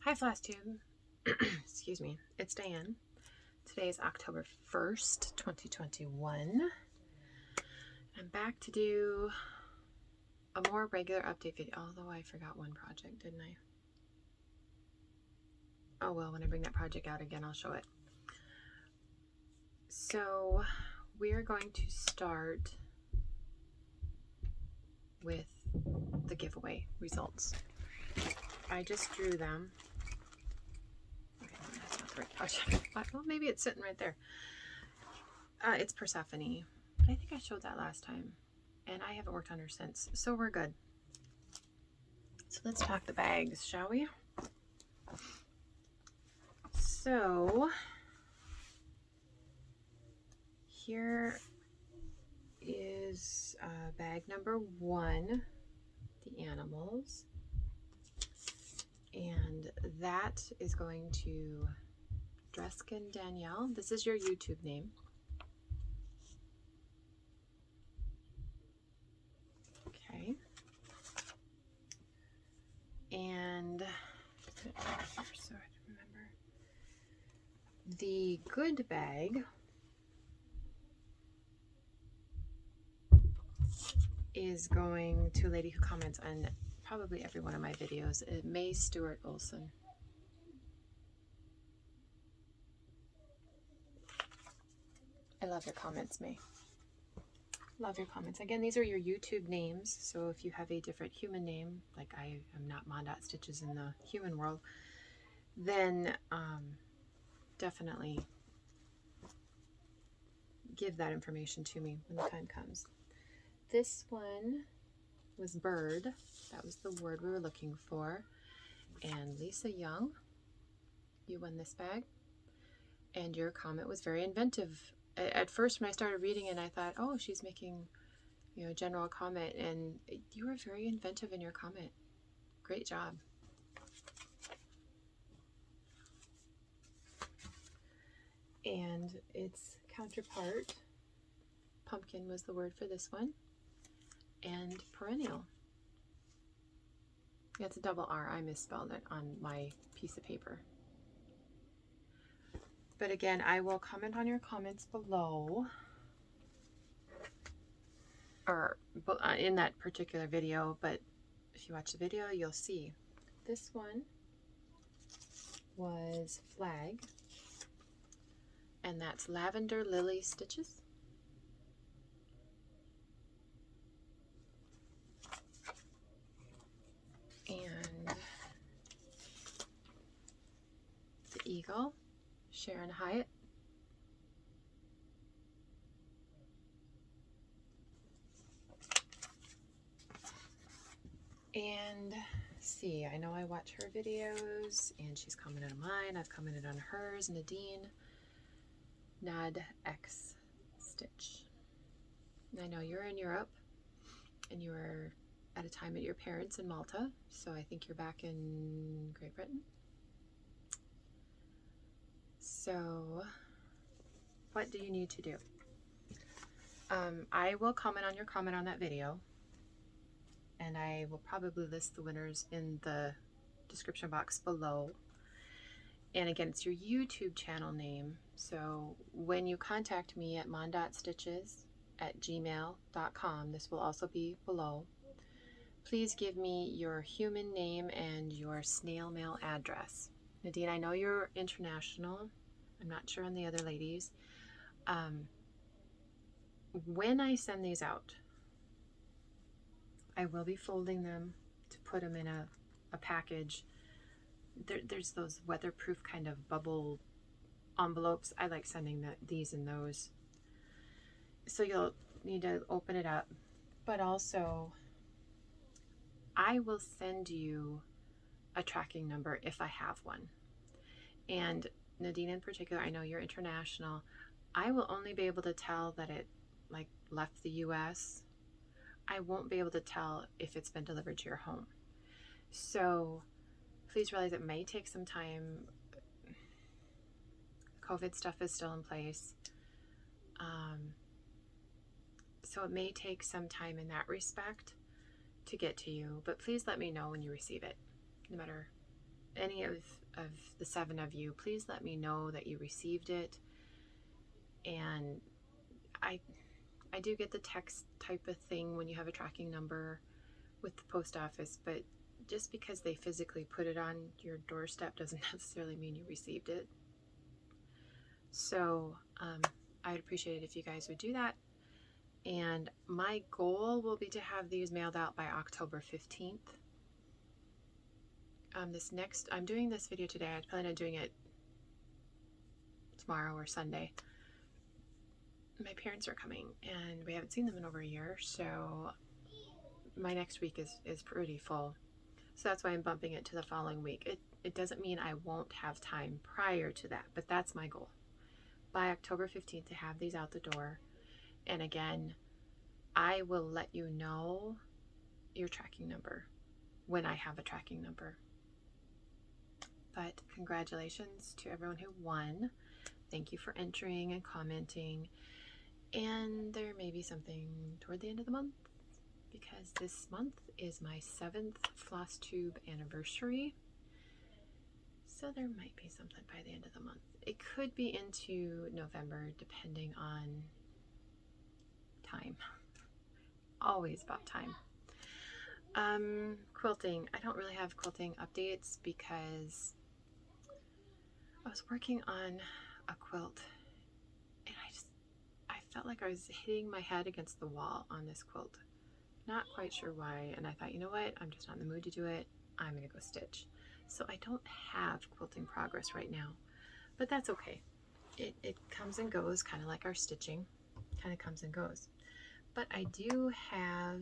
Hi Flash Tube. Excuse me. It's Diane. Today is October 1st, 2021. I'm back to do a more regular update video, although I forgot one project, didn't I? Oh well, when I bring that project out again, I'll show it. So we're going to start with the giveaway results. I just drew them. Okay, that's not the right project. Well, maybe it's sitting right there. It's Persephone. I think I showed that last time, and I haven't worked on her since, so we're good. So let's talk the bags, shall we? So here is bag number 1, the animals, and that is going to Drecsan Danielle. This is your YouTube name. Okay. And so I remember the good bag is going to a lady who comments on probably every one of my videos, May Stewart Olson. I love your comments, May. Love your comments. Again, these are your YouTube names, so if you have a different human name, like I am not mondot stitches in the human world, then definitely give that information to me when the time comes. This one was bird. That was the word we were looking for. And Lisa Young, you won this bag. And your comment was very inventive. At first, when I started reading it, I thought, oh, she's making, a general comment. And you were very inventive in your comment. Great job. And its counterpart, pumpkin was the word for this one. And perennial. It's a double R. I misspelled it on my piece of paper. But again, I will comment on your comments below, or in that particular video, but if you watch the video, you'll see. This one was flag, and that's Lavenderlily stitches. And the eagle, Sharon Hiatt. And see, I know I watch her videos, and she's commented on mine. I've commented on hers. Nadine, Nad X Stitch. And I know you're in Europe, and you were at a time at your parents in Malta, so I think you're back in Great Britain. So what do you need to do? I will comment on your comment on that video, and I will probably list the winners in the description box below. And again, it's your YouTube channel name, so when you contact me at mondotstitches@gmail.com, this will also be below. Please give me your human name and your snail mail address. Nadine, I know you're international. I'm not sure on the other ladies. When I send these out, I will be folding them to put them in a package. There's those weatherproof kind of bubble envelopes. I like sending these in those. So you'll need to open it up, but also I will send you a tracking number if I have one. And Nadine in particular, I know you're international. I will only be able to tell that it left the US. I won't be able to tell if it's been delivered to your home. So please realize it may take some time. COVID stuff is still in place. So it may take some time in that respect to get to you, but please let me know when you receive it, no matter any of the 7 of you, please let me know that you received it. And I do get the text type of thing when you have a tracking number with the post office, but just because they physically put it on your doorstep doesn't necessarily mean you received it. So I'd appreciate it if you guys would do that. And my goal will be to have these mailed out by October 15th. I'm doing this video today. I plan on doing it tomorrow or Sunday. My parents are coming and we haven't seen them in over a year, so my next week is pretty full. So that's why I'm bumping it to the following week. It doesn't mean I won't have time prior to that, but that's my goal. By October 15th to have these out the door. And again, I will let you know your tracking number when I have a tracking number. But congratulations to everyone who won. Thank you for entering and commenting. And there may be something toward the end of the month, because this month is my 7th floss tube anniversary. So there might be something by the end of the month. It could be into November, depending on time. Always about time. Quilting. I don't really have quilting updates because I was working on a quilt and I felt like I was hitting my head against the wall on this quilt. Not quite sure why, and I thought, you know what, I'm just not in the mood to do it. I'm gonna go stitch. So I don't have quilting progress right now, but that's okay. It comes and goes, kind of like our stitching, kind of comes and goes. But I do have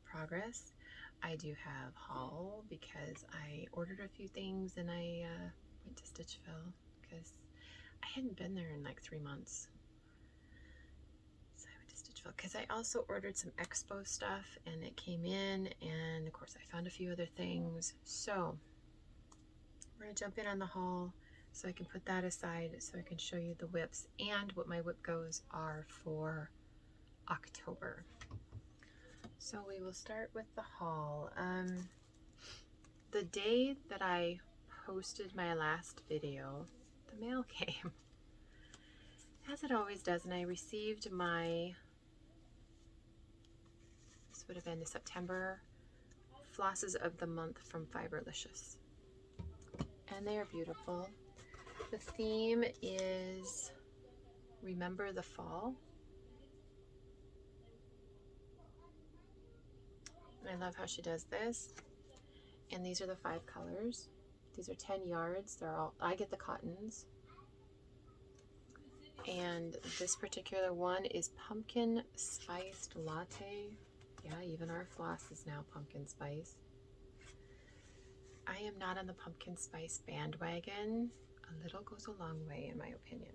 progress. I do have haul because I ordered a few things and I went to Stitchville because I hadn't been there in like 3 months. So I went to Stitchville because I also ordered some expo stuff and it came in, and of course I found a few other things. So we're gonna jump in on the haul so I can put that aside so I can show you the whips and what my WIPGOs are for October. So we will start with the haul. The day that I posted my last video, the mail came, as it always does, and I received my, this would have been the September flosses of the month from Fiberlicious. And they are beautiful. The theme is Remember the Fall. And I love how she does this. And these are the 5 colors. These are 10 yards. They're all, I get the cottons. And this particular one is pumpkin spiced latte. Yeah, even our floss is now pumpkin spice. I am not on the pumpkin spice bandwagon. A little goes a long way in my opinion.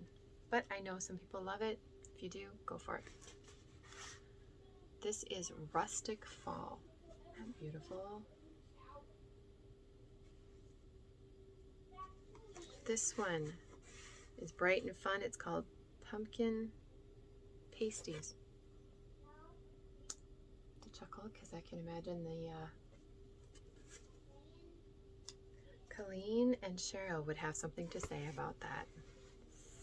But I know some people love it. If you do, go for it. This is Rustic Fall. Isn't that beautiful? This one is bright and fun. It's called Pumpkin Pasties. To chuckle because I can imagine the Colleen and Cheryl would have something to say about that.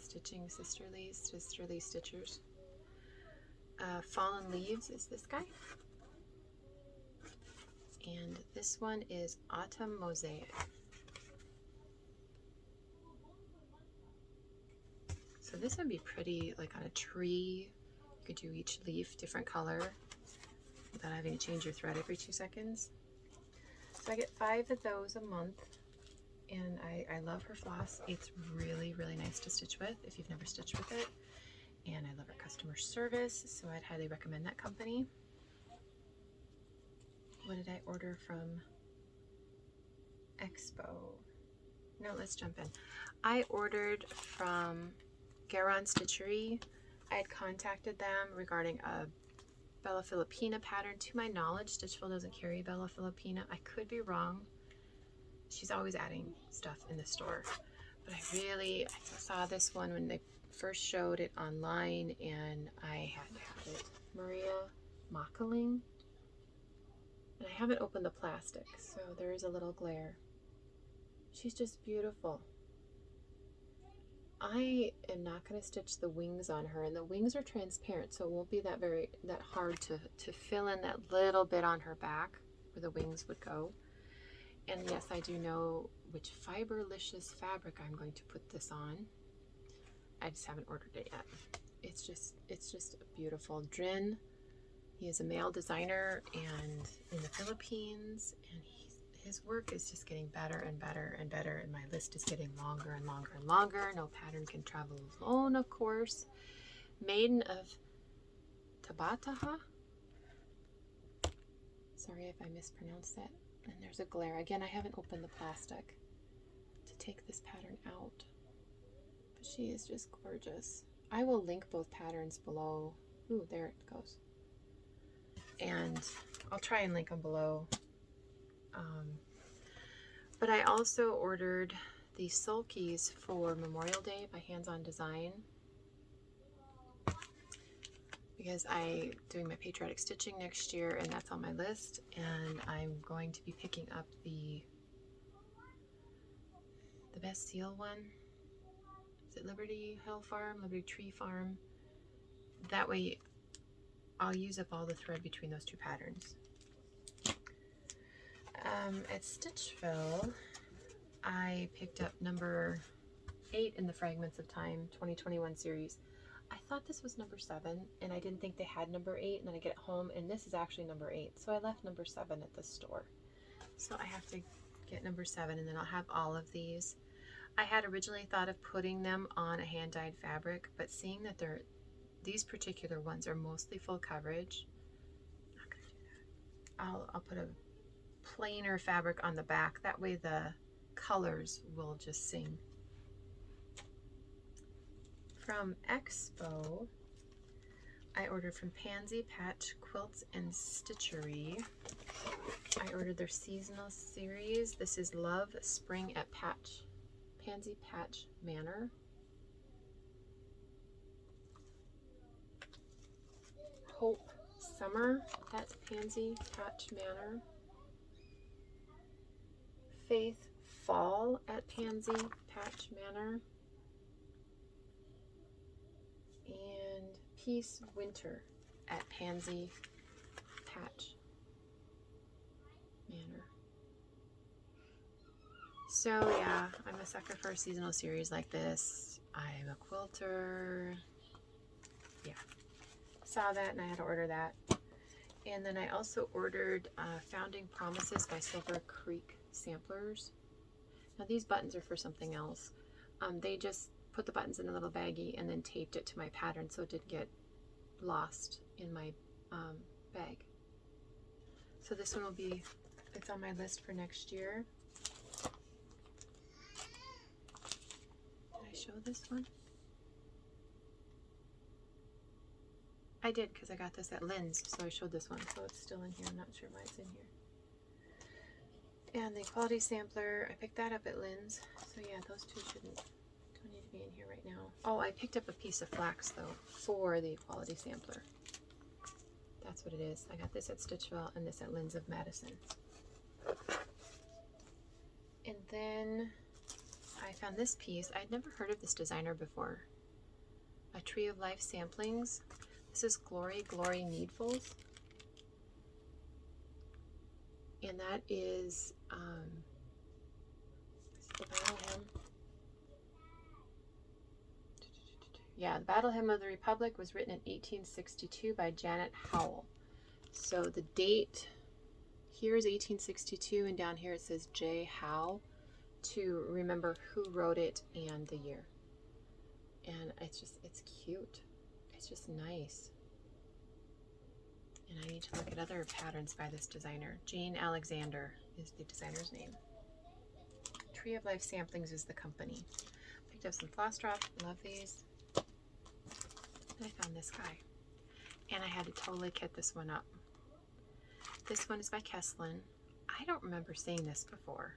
Stitching sisterly stitchers. Fallen Leaves is this guy. And this one is Autumn Mosaic. So this would be pretty like on a tree. You could do each leaf different color without having to change your thread every 2 seconds. So I get 5 of those a month. And I love her floss. It's really, really nice to stitch with if you've never stitched with it. And I love her customer service, so I'd highly recommend that company. What did I order from Expo? No, let's jump in. I ordered from Garon Stitchery. I had contacted them regarding a Bella Filipina pattern. To my knowledge, Stitchville doesn't carry Bella Filipina. I could be wrong. She's always adding stuff in the store. But I saw this one when they first showed it online and I had to have it. Maria Mockling. And I haven't opened the plastic, so there is a little glare. She's just beautiful. I am not going to stitch the wings on her, and the wings are transparent, so it won't be that hard to fill in that little bit on her back where the wings would go. And yes, I do know which Fiberlicious fabric I'm going to put this on. I just haven't ordered it yet. It's just beautiful. Drin, he is a male designer and in the Philippines, and his work is just getting better and better and better, and my list is getting longer and longer and longer. No pattern can travel alone, of course. Maiden of Tabataha. Sorry if I mispronounced that. And there's a glare. Again, I haven't opened the plastic to take this pattern out, but she is just gorgeous. I will link both patterns below. Ooh, there it goes. And I'll try and link them below. But I also ordered the sulkies for Memorial Day by Hands On Design, because I'm doing my patriotic stitching next year, and that's on my list. And I'm going to be picking up the Best Seal one. Is it Liberty Hill Farm, Liberty Tree Farm? That way I'll use up all the thread between those two patterns. At Stitchville, I picked up number 8 in the Fragments of Time 2021 series. I thought this was number 7, and I didn't think they had number 8, and then I get it home, and this is actually number 8. So I left number 7 at the store. So I have to get number 7, and then I'll have all of these. I had originally thought of putting them on a hand-dyed fabric, but seeing that these particular ones are mostly full coverage, I'm not gonna do that. I'll put a plainer fabric on the back. That way the colors will just sing. From Expo, I ordered from Pansy, Patch, Quilts, and Stitchery. I ordered their seasonal series. This is Love Spring at Pansy Patch Manor. Hope Summer at Pansy Patch Manor. Faith Fall at Pansy Patch Manor. And Peace Winter at Pansy Patch Manor. So yeah, I'm a sucker for a seasonal series like this. I'm a quilter. Yeah. Saw that and I had to order that. And then I also ordered Founding Promises by Silver Creek Samplers. Now these buttons are for something else. They just put the buttons in a little baggie and then taped it to my pattern so it didn't get lost in my bag. So this one will be, it's on my list for next year. Did I show this one? I did, because I got this at Lynn's, so I showed this one. So it's still in here. I'm not sure why it's in here. And the Quality Sampler, I picked that up at Lynn's. So yeah, those two don't need to be in here right now. Oh, I picked up a piece of flax though for the Quality Sampler. That's what it is. I got this at Stitchville and this at Lynn's of Madison. And then I found this piece. I'd never heard of this designer before. A Tree of Life Samplings. This is Glory Needfuls. And that is the Battle Hymn. Yeah, the Battle Hymn of the Republic was written in 1862 by Janet Howell. So the date here is 1862, and down here it says J. Howe to remember who wrote it and the year. And it's cute. It's just nice. And I need to look at other patterns by this designer. Jane Alexander is the designer's name. Tree of Life Samplings is the company. Picked up some floss drops. Love these. And I found this guy. And I had to totally kit this one up. This one is by Keslyn. I don't remember seeing this before.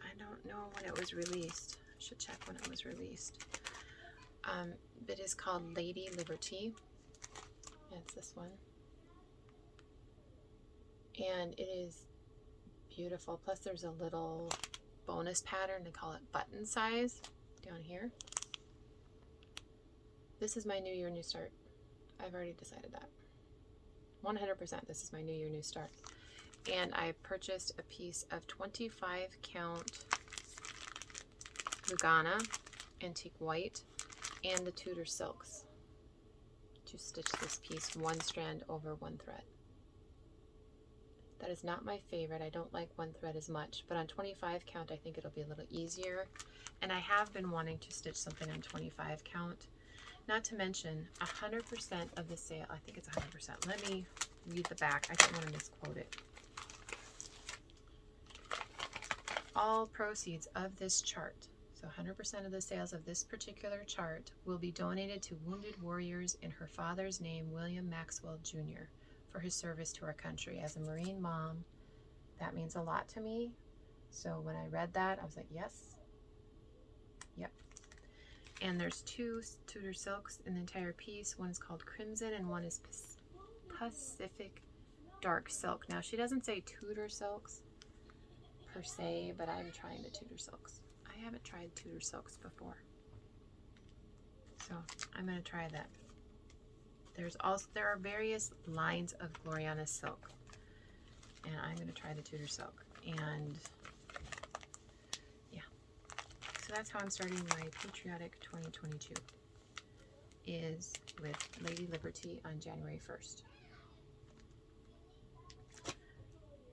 I don't know when it was released. I should check when it was released. It is called Lady Liberty. And it's this one. And it is beautiful. Plus there's a little bonus pattern, they call it button size down here. This is my new year, new start. I've already decided that. 100% this is my new year, new start. And I purchased a piece of 25 count Lugana antique white and the Tudor silks to stitch this piece one strand over one thread. That is not my favorite. I don't like one thread as much, but on 25 count I think it'll be a little easier. And I have been wanting to stitch something on 25 count. Not to mention 100% of the sale, I think it's 100%. Let me read the back. I don't want to misquote it. All proceeds of this chart, so 100% of the sales of this particular chart, will be donated to wounded warriors in her father's name, William Maxwell Jr., for his service to our country. As a Marine mom, that means a lot to me. So when I read that, I was like, yes. Yep. And there's two Tudor silks in the entire piece. One is called Crimson and one is Pacific Dark Silk. Now, she doesn't say Tudor silks per se, but I'm trying the Tudor silks. I haven't tried Tudor silks before, so I'm going to try that. There are various lines of Gloriana silk, and I'm going to try the Tudor silk. And yeah, so that's how I'm starting my patriotic 2022, is with Lady Liberty on January 1st.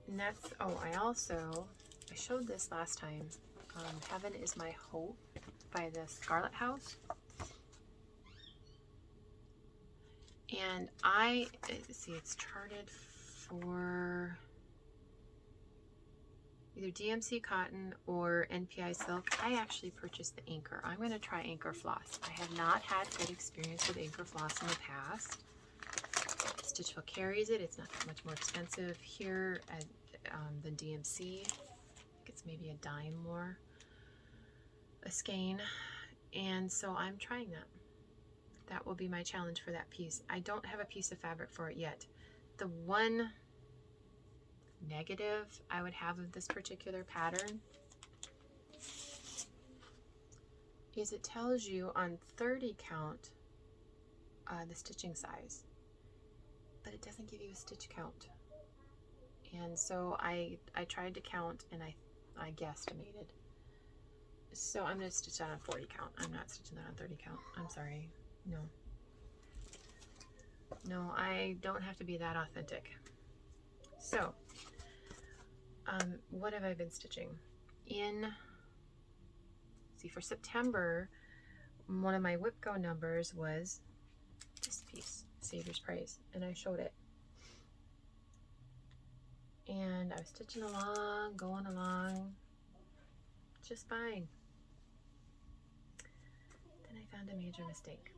And that's, oh, I showed this last time, Heaven is My Hope by the Scarlet House. And see, it's charted for either DMC cotton or NPI silk. I actually purchased the Anchor. I'm going to try Anchor floss. I have not had good experience with Anchor floss in the past. Stitchville carries it. It's not that much more expensive here than DMC. I think it's maybe a dime more a skein. And so I'm trying that. That will be my challenge for that piece. I don't have a piece of fabric for it yet. The one negative I would have of this particular pattern is it tells you on 30 count the stitching size, but it doesn't give you a stitch count. And so I tried to count and I guesstimated. So I'm going to stitch that on 40 count. I'm not stitching that on 30 count. I'm sorry. No, I don't have to be that authentic. So, what have I been stitching? For September, one of my WIPGO numbers was this piece, Saviour's Praise, and I showed it. And I was stitching along, going along, just fine. Then I found a major mistake.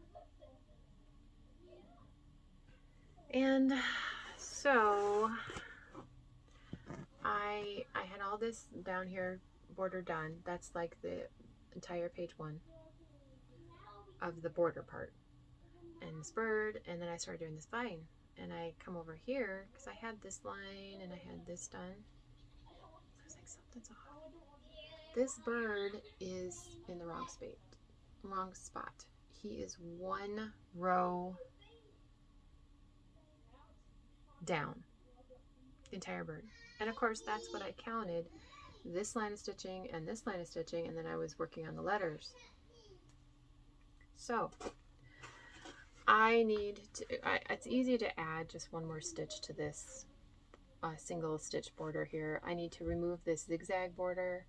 And so I had all this down here border done. That's like the entire page 1 of the border part. And this bird, and then I started doing this vine. And I come over here because I had this line and I had this done. I was like, something's off. This bird is in the wrong spot. He is one row down, the entire bird. And of course that's what I counted, this line of stitching and this line of stitching, and then I was working on the letters. So I need to, it's easy to add just one more stitch to this single stitch border here. I need to remove this zigzag border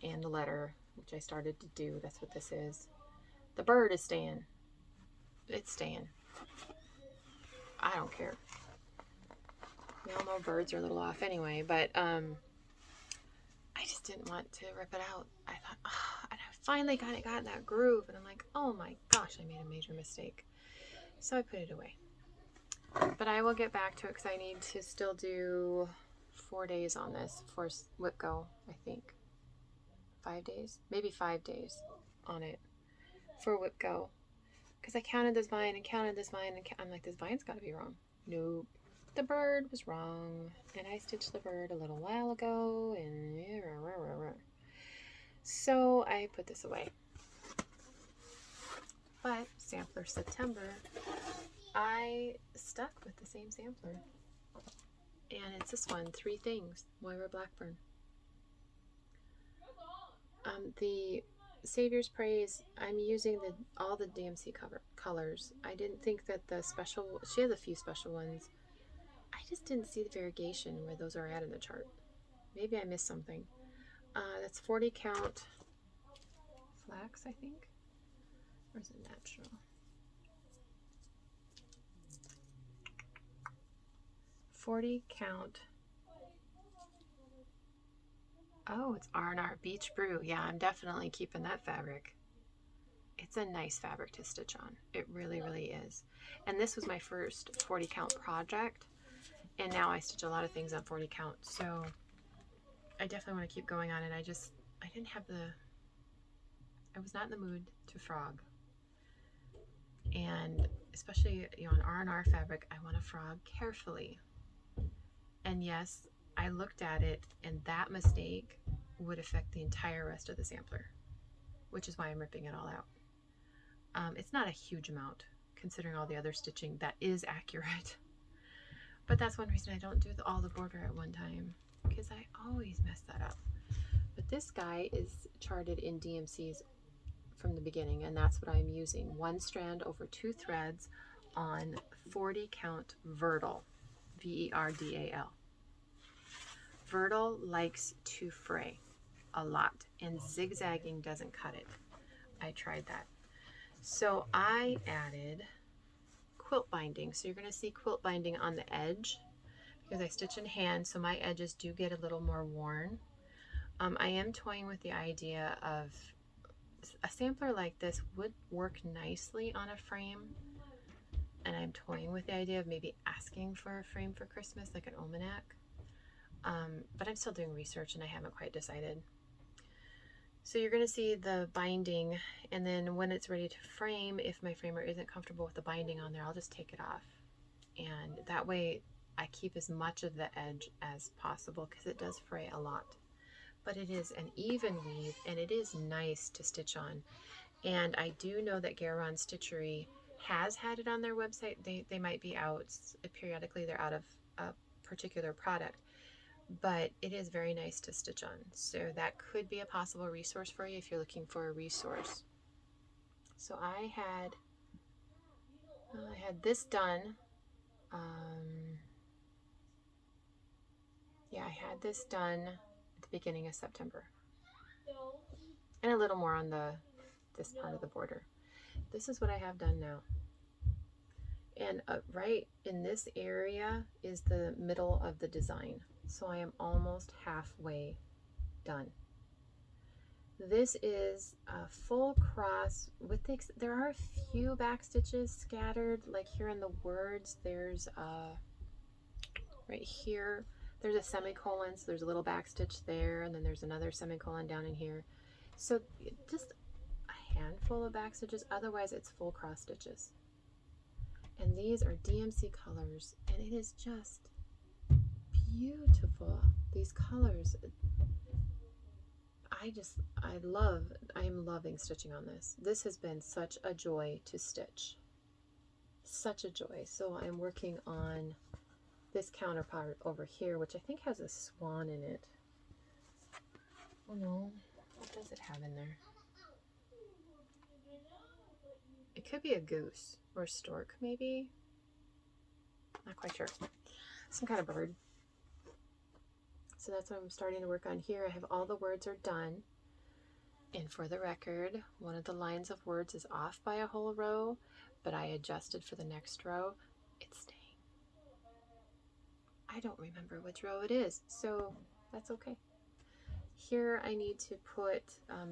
and the letter, which I started to do. That's what this is. The bird is staying. It's staying. I don't care. We all know birds are a little off anyway, but I just didn't want to rip it out. I thought, and I finally got in that groove, and I'm like, oh my gosh, I made a major mistake. So I put it away. But I will get back to it because I need to still do 4 days on this for WIPGO, I think. 5 days? Maybe 5 days on it for WIPGO. Because I counted this vine and counted this vine, and I'm like, this vine's got to be wrong. Nope. the bird was wrong, and I stitched the bird a little while ago, and so I put this away. But Sampler September, I stuck with the same sampler, and it's this one, Three Things, Moira Blackburn. The Saviour's Praise, I'm using all the DMC colors. I didn't think that the special, she has a few special ones. I just didn't see the variegation where those are at in the chart. Maybe I missed something. That's 40 count flax, I think. Or is it natural? 40 count. Oh, it's R&R Beach Brew. Yeah, I'm definitely keeping that fabric. It's a nice fabric to stitch on. It really, really is. And this was my first 40 count project. And now I stitch a lot of things on 40 count. So I definitely want to keep going on it. I didn't have I was not in the mood to frog. And especially, on R&R fabric, I want to frog carefully. And yes, I looked at it, and that mistake would affect the entire rest of the sampler, which is why I'm ripping it all out. It's not a huge amount, considering all the other stitching that is accurate. But that's one reason I don't do all the border at one time, because I always mess that up. But this guy is charted in DMCs from the beginning, and that's what I'm using. 1 strand over 2 threads on 40 count Verdal, Verdal. Verdal likes to fray a lot, and zigzagging doesn't cut it. I tried that. So I added quilt binding. So you're going to see quilt binding on the edge because I stitch in hand, so my edges do get a little more worn. I am toying with the idea of a sampler like this would work nicely on a frame, and I'm toying with the idea of maybe asking for a frame for Christmas, like an almanac. But I'm still doing research and I haven't quite decided. So you're going to see the binding, and then when it's ready to frame, if my framer isn't comfortable with the binding on there, I'll just take it off. And that way I keep as much of the edge as possible, because it does fray a lot. But it is an even weave, and it is nice to stitch on. And I do know that Garon Stitchery has had it on their website. They might be out periodically. They're out of a particular product, but it is very nice to stitch on. So that could be a possible resource for you if you're looking for a resource. So I had this done. Yeah, I had this done at the beginning of September, and a little more on this part of the border. This is what I have done now. And right in this area is the middle of the design. So I am almost halfway done. This is a full cross with there are a few back stitches scattered, like here in the words. There's right here, there's a semicolon, so there's a little back stitch there, and then there's another semicolon down in here. So just a handful of back stitches, otherwise it's full cross stitches. And these are DMC colors, and it is just beautiful. These colors, I'm loving stitching on this. This has been such a joy to stitch. Such a joy. So I'm working on this counterpart over here, which I think has a swan in it. Oh no, what does it have in there? It could be a goose or a stork, maybe. Not quite sure. Some kind of bird. So that's what I'm starting to work on here. I have all the words are done. And for the record, one of the lines of words is off by a whole row, but I adjusted for the next row. It's staying. I don't remember which row it is, so that's okay. Here I need to put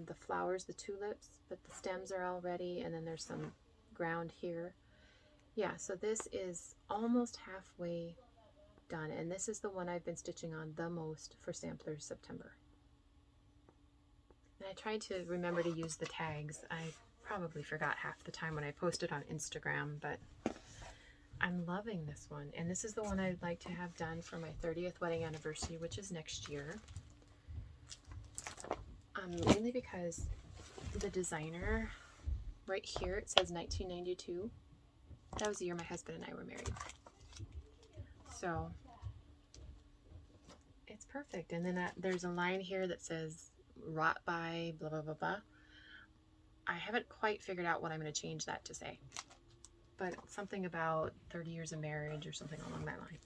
the flowers, the tulips, but the stems are all ready, and then there's some ground here. Yeah, so this is almost halfway done, and this is the one I've been stitching on the most for Sampler September. And I tried to remember to use the tags. I probably forgot half the time when I posted on Instagram, but I'm loving this one, and this is the one I'd like to have done for my 30th wedding anniversary, which is next year. Mainly because the designer right here, it says 1992. That was the year my husband and I were married. So it's perfect. And then there's a line here that says wrought by blah blah blah blah. I haven't quite figured out what I'm going to change that to say, but something about 30 years of marriage or something along that line.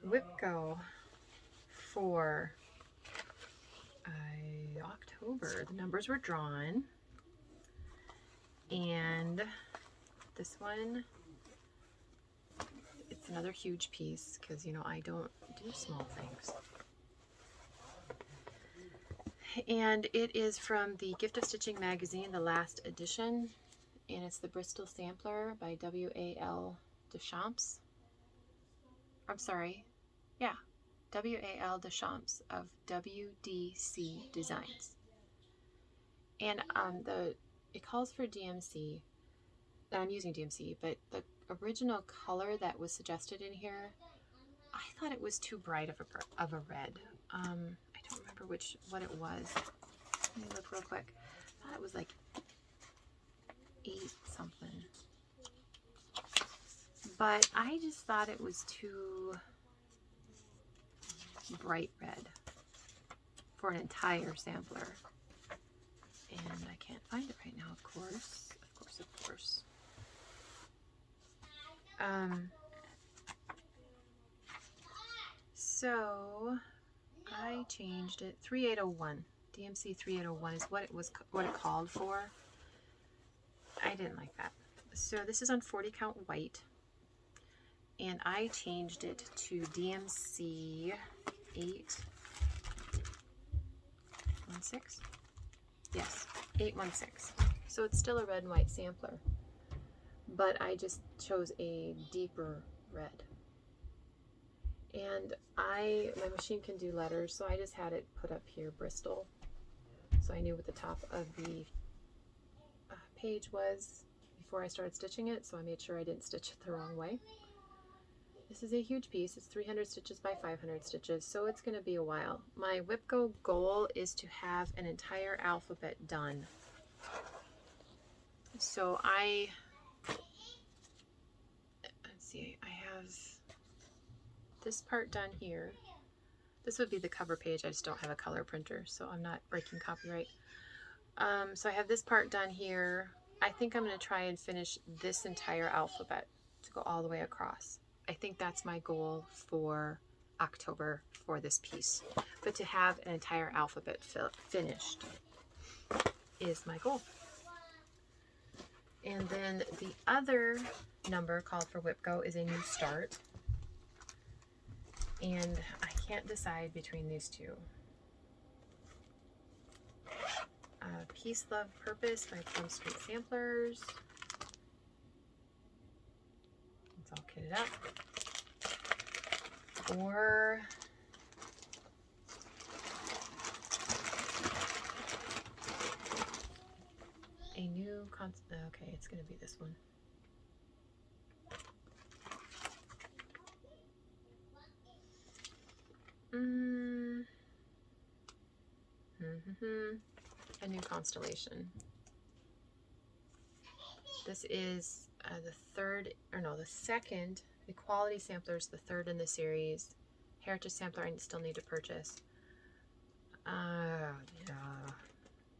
WIPGO for October. The numbers were drawn, and this one, it's another huge piece because, you know, I don't do small things. And it is from the Gift of Stitching magazine, the last edition, and it's the Bristol Sampler by W.A.L. Deschamps. I'm sorry, yeah, W.A.L. Deschamps of WDC Designs. And it calls for DMC, and I'm using DMC, but the original color that was suggested in here, I thought it was too bright of a red. I don't remember what it was. Let me look real quick. I thought it was like 8 something. But I just thought it was too bright red for an entire sampler. And I can't find it right now, of course. Of course. So I changed it. 3801. DMC 3801 is what it called for. I didn't like that. So this is on 40 count white, and I changed it to DMC 816. Yes, 816. So it's still a red and white sampler, but I just chose a deeper red. And my machine can do letters, so I just had it put up here, Bristol. So I knew what the top of the page was before I started stitching it, so I made sure I didn't stitch it the wrong way. This is a huge piece. It's 300 stitches by 500 stitches, so it's going to be a while. My WIPGO goal is to have an entire alphabet done. So let's see, I have this part done here. This would be the cover page. I just don't have a color printer, so I'm not breaking copyright. So I have this part done here. I think I'm going to try and finish this entire alphabet to go all the way across. I think that's my goal for October for this piece. But to have an entire alphabet finished is my goal. And then the other number called for WIPGO is a new start. And I can't decide between these two. Peace, Love, Purpose by Plum Street Samplers. It's all kitted up. Or a new okay, it's going to be this one. A new Constellation. This is the second. The Quality Sampler is the third in the series. Heritage Sampler I still need to purchase. Yeah.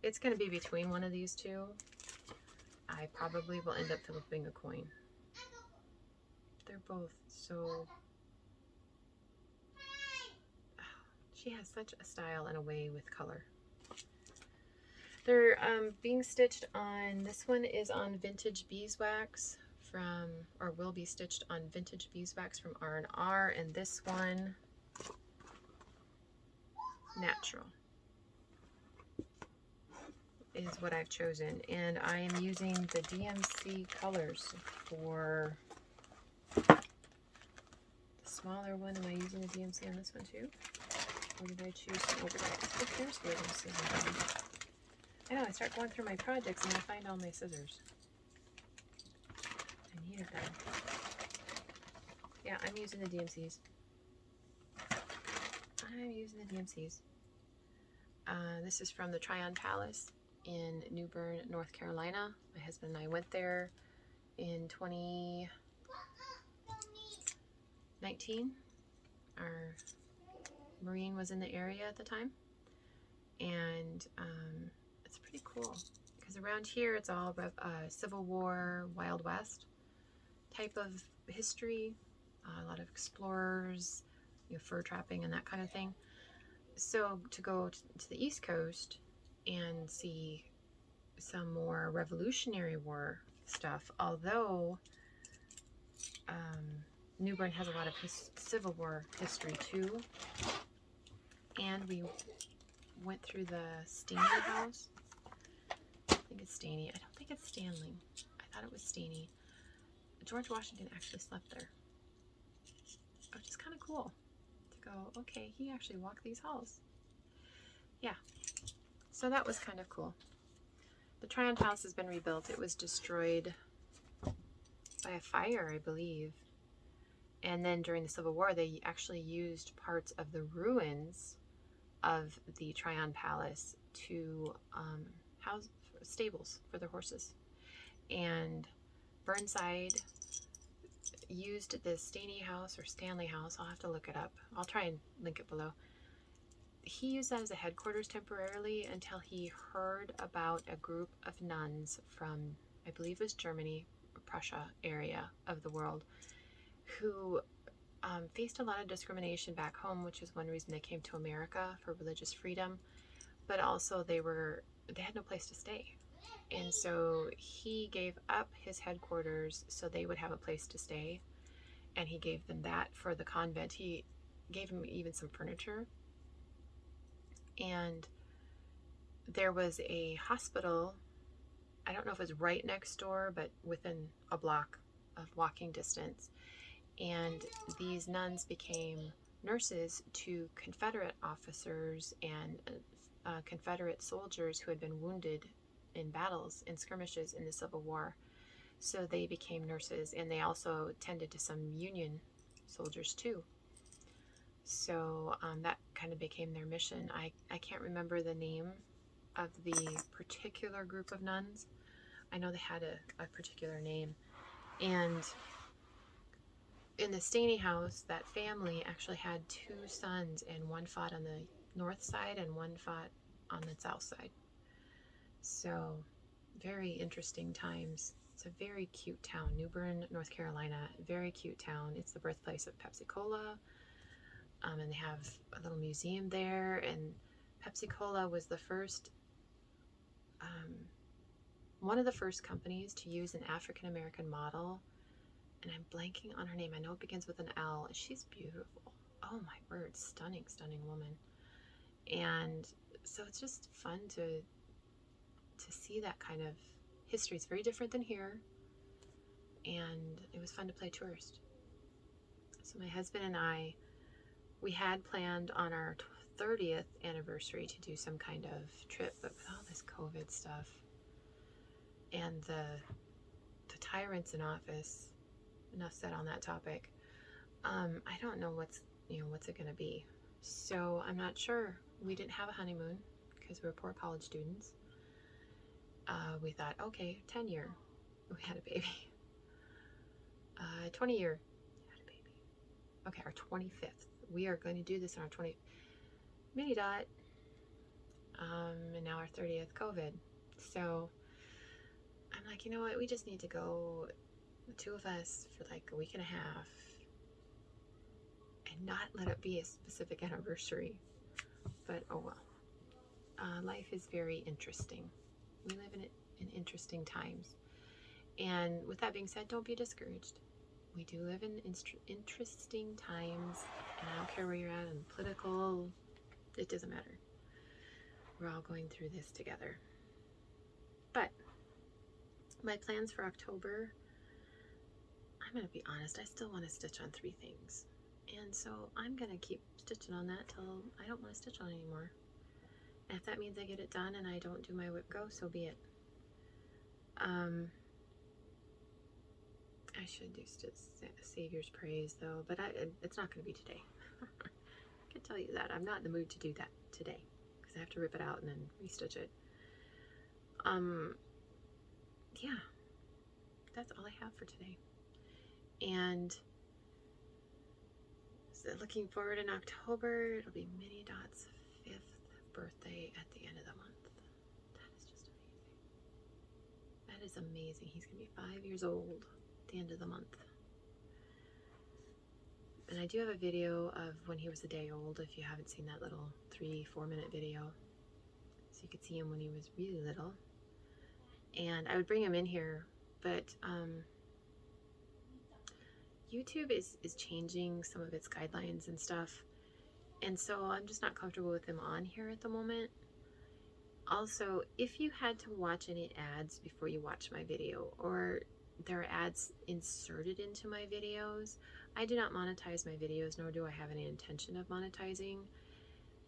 It's going to be between one of these two. I probably will end up flipping a coin. They're both so... She has such a style and a way with color. They're being stitched on, this one is on vintage beeswax from, or will be stitched on vintage beeswax from R&R, and this one, natural, is what I've chosen. And I am using the DMC colors for the smaller one. Am I using the DMC on this one too? Or did I choose some overdye? Oh, there's where those scissors are. I know, I start going through my projects and I find all my scissors. I needed them. Yeah, I'm using the DMCs. This is from the Tryon Palace in New Bern, North Carolina. My husband and I went there in 2019. Our Marine was in the area at the time, and it's pretty cool because around here it's all Civil War, Wild West type of history, a lot of explorers, fur trapping and that kind of thing. So to go to the East Coast and see some more Revolutionary War stuff, although New Bern has a lot of Civil War history too. And we went through the Stanley house. I think it's Stanley. I don't think it's Stanley. I thought it was Stanley. George Washington actually slept there, which is kind of cool to go, okay, he actually walked these halls. Yeah, so that was kind of cool. The Tryon Palace has been rebuilt. It was destroyed by a fire, I believe. And then during the Civil War, they actually used parts of the ruins of the Tryon Palace to house stables for their horses. And Burnside used the Stanley house or Stanley house. I'll have to look it up. I'll try and link it below. He used that as a headquarters temporarily until he heard about a group of nuns from, I believe it was Germany, or Prussia area of the world, who faced a lot of discrimination back home, which is one reason they came to America for religious freedom. But also they had no place to stay. And so he gave up his headquarters so they would have a place to stay. And he gave them that for the convent. He gave them even some furniture. And there was a hospital, I don't know if it was right next door, but within a block of walking distance. And these nuns became nurses to Confederate officers and Confederate soldiers who had been wounded in battles and skirmishes in the Civil War. So they became nurses, and they also tended to some Union soldiers too. So that kind of became their mission. I can't remember the name of the particular group of nuns. I know they had a particular name. And in the Stanley house, that family actually had two sons, and one fought on the north side and one fought on the south side. So very interesting times. It's a very cute town, New Bern, North Carolina. Very cute town. It's the birthplace of Pepsi Cola. And they have a little museum there. And Pepsi Cola was the first, one of the first companies to use an African American model. And I'm blanking on her name. I know it begins with an L. She's beautiful. Oh my word, stunning, stunning woman. And so it's just fun to see that kind of history. It's very different than here. And it was fun to play tourist. So my husband and I, we had planned on our 30th anniversary to do some kind of trip, but with all this COVID stuff and the tyrants in office, enough said on that topic. I don't know what's it going to be. So I'm not sure. We didn't have a honeymoon because we were poor college students. We thought, okay, 10-year, we had a baby. 20-year, we had a baby. Okay, our 25th. We are going to do this on our 20th. Mini dot. And now our 30th COVID. So I'm like, you know what? We just need to go, the two of us, for like a week and a half, and not let it be a specific anniversary. But oh well. Life is very interesting. We live in interesting times. And with that being said, don't be discouraged. We do live in interesting times, and I don't care where you're at in political, it doesn't matter. We're all going through this together. But my plans for October, I'm going to be honest, I still want to stitch on 3 things. And so I'm going to keep stitching on that till I don't want to stitch on anymore. And if that means I get it done and I don't do my WIPGO, so be it. I should do Saviour's praise though, but it's not going to be today. I can tell you that. I'm not in the mood to do that today because I have to rip it out and then restitch it. Yeah, that's all I have for today. And so looking forward in October, it'll be Mini Dot's 5th birthday at the end of the month. That is just amazing. That is amazing. He's going to be 5 years old at the end of the month. And I do have a video of when he was a day old, if you haven't seen that little 3-4 minute video. So you could see him when he was really little. And I would bring him in here, but YouTube is changing some of its guidelines and stuff. And so I'm just not comfortable with him on here at the moment. Also, if you had to watch any ads before you watch my video, or there are ads inserted into my videos, I do not monetize my videos, nor do I have any intention of monetizing,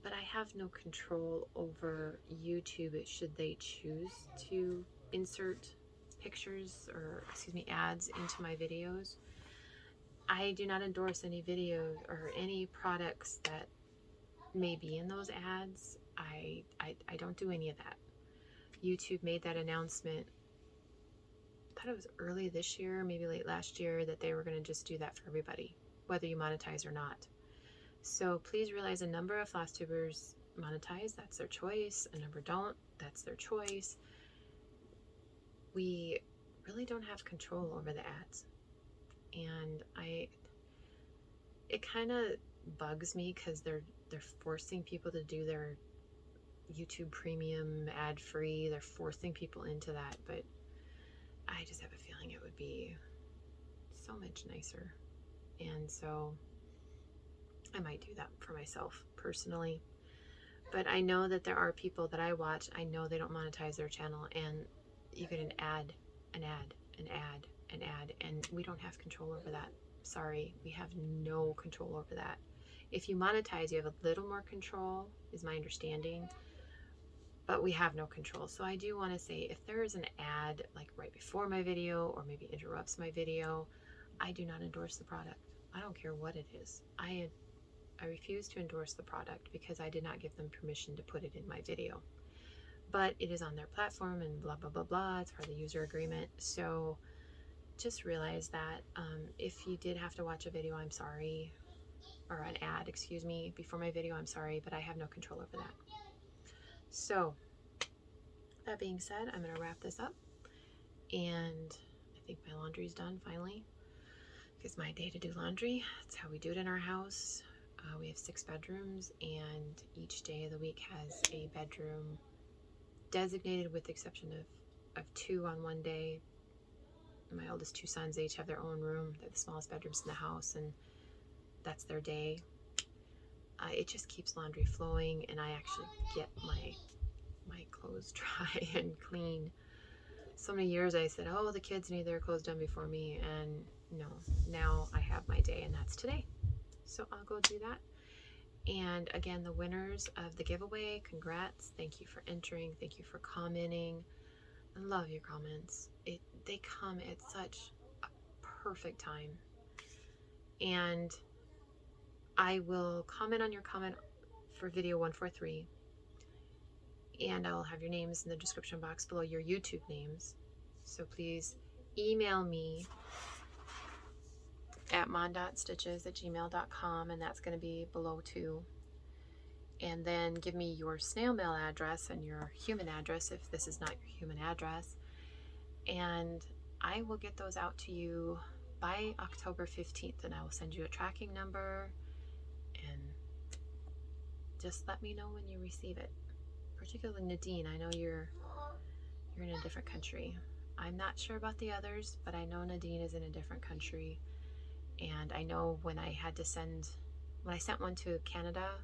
but I have no control over YouTube should they choose to insert pictures or, excuse me, ads into my videos. I do not endorse any videos or any products that may be in those ads. I don't do any of that. YouTube made that announcement, I thought it was early this year, maybe late last year, that they were going to just do that for everybody, whether you monetize or not. So please realize a number of floss tubers monetize, that's their choice. A number don't, that's their choice. We really don't have control over the ads. And it kind of bugs me because they're forcing people to do their YouTube premium ad free. They're forcing people into that, but I just have a feeling it would be so much nicer. And so I might do that for myself personally. But I know that there are people that I watch, I know they don't monetize their channel, and you get an ad, and we don't have control over that. Sorry, we have no control over that. If you monetize, you have a little more control, is my understanding, but we have no control. So I do want to say, if there is an ad like right before my video or maybe interrupts my video, I do not endorse the product. I don't care what it is. I refuse to endorse the product because I did not give them permission to put it in my video. But it is on their platform and blah, blah, blah, blah. It's part of the user agreement. So just realize that if you did have to watch a video, I'm sorry, or an ad, excuse me, before my video, I'm sorry, but I have no control over that. So that being said, I'm going to wrap this up, and I think my laundry's done finally. It's my day to do laundry. That's how we do it in our house. We have 6 bedrooms, and each day of the week has a bedroom designated, with the exception of 2 on one day. My oldest 2 sons, they each have their own room. They're the smallest bedrooms in the house, and that's their day. It just keeps laundry flowing, and I actually get my clothes dry and clean. So many years I said, oh, the kids need their clothes done before me, and no, now I have my day, and that's today. So I'll go do that. And again, the winners of the giveaway, congrats. Thank you for entering. Thank you for commenting. I love your comments. They come at such a perfect time. And I will comment on your comment for video 143. And I'll have your names in the description box below, your YouTube names. So please email me at mondotstitches@gmail.com, and that's going to be below too. And then give me your snail mail address and your human address if this is not your human address, and I will get those out to you by October 15th, and I will send you a tracking number, and just let me know when you receive it. Particularly Nadine, I know you're in a different country. I'm not sure about the others, but I know Nadine is in a different country. And I know when I sent one to Canada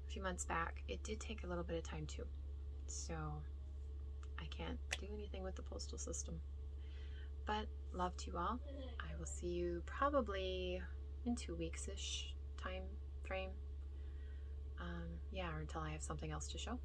a few months back, it did take a little bit of time too. So I can't do anything with the postal system. But love to you all. I will see you probably in 2 weeks-ish time frame. Yeah, or until I have something else to show.